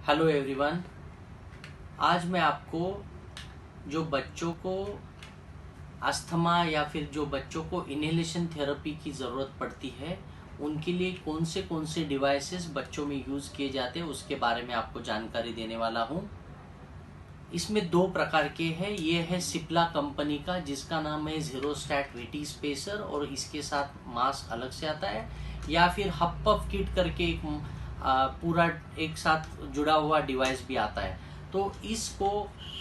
Hello everyone. आज मैं आपको जो बच्चों को अस्थमा या फिर जो बच्चों को इनहेलेशन थेरेपी की ज़रूरत पड़ती है उनके लिए कौन से डिवाइसेस बच्चों में यूज़ किए जाते हैं उसके बारे में आपको जानकारी देने वाला हूं। इसमें दो प्रकार के हैं। ये है सिप्ला कंपनी का जिसका नाम है जीरोस्टैट वीटी स्पेसर और इसके साथ मास्क अलग से आता है, या फिर हपफ किट करके एक पूरा एक साथ जुड़ा हुआ डिवाइस भी आता है। तो इसको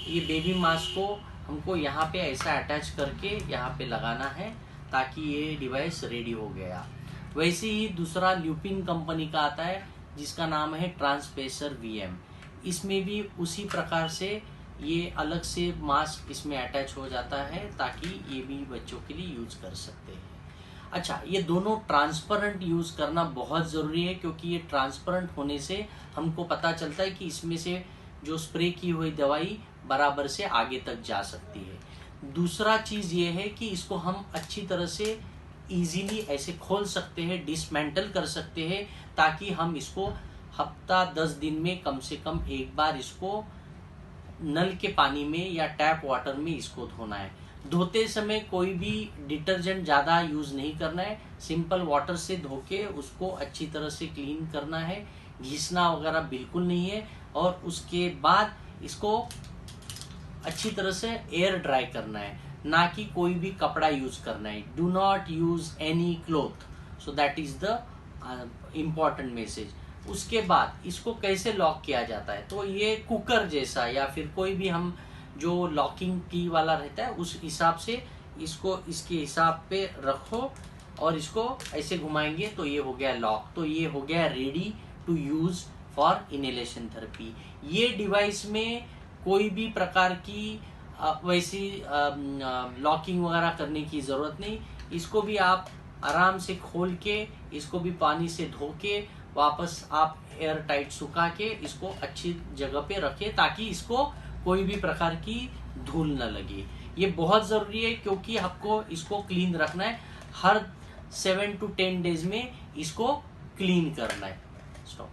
ये बेबी मास्क को हमको यहाँ पे ऐसा अटैच करके यहाँ पे लगाना है ताकि ये डिवाइस रेडी हो गया। वैसे ही दूसरा ल्यूपिन कंपनी का आता है जिसका नाम है ट्रांसपेसर वीएम। इसमें भी उसी प्रकार से ये अलग से मास्क इसमें अटैच हो जाता है ताकि ये भी बच्चों के लिए यूज कर सकते हैं। अच्छा, ये दोनों ट्रांसपेरेंट यूज करना बहुत ज़रूरी है क्योंकि ये ट्रांसपेरेंट होने से हमको पता चलता है कि इसमें से जो स्प्रे की हुई दवाई बराबर से आगे तक जा सकती है। दूसरा चीज़ ये है कि इसको हम अच्छी तरह से इजीली ऐसे खोल सकते हैं, डिसमेंटल कर सकते हैं ताकि हम इसको हफ्ता 10 दिन में कम से कम एक बार इसको नल के पानी में या टैप वाटर में इसको धोना है। धोते समय कोई भी डिटर्जेंट ज़्यादा यूज़ नहीं करना है, सिंपल वाटर से धो के उसको अच्छी तरह से क्लीन करना है, घिसना वगैरह बिल्कुल नहीं है। और उसके बाद इसको अच्छी तरह से एयर ड्राई करना है, ना कि कोई भी कपड़ा यूज करना है। Do not use any cloth, so that is the important message. उसके बाद इसको कैसे लॉक किया जाता है, तो ये कुकर जैसा या फिर कोई भी हम जो लॉकिंग की वाला रहता है उस हिसाब से इसको इसके हिसाब पे रखो और इसको ऐसे घुमाएंगे तो ये हो गया लॉक। तो ये हो गया ready to use for inhalation therapy. ये डिवाइस में कोई भी प्रकार की वैसी लॉकिंग वगैरह करने की ज़रूरत नहीं। इसको भी आप आराम से खोल के इसको भी पानी से धो के वापस आप एयर टाइट सुखा के इसको अच्छी जगह पे रखें ताकि इसको कोई भी प्रकार की धूल न लगे। ये बहुत ज़रूरी है क्योंकि आपको इसको क्लीन रखना है, हर 7 to 10 डेज में इसको क्लीन करना है। स्टॉप।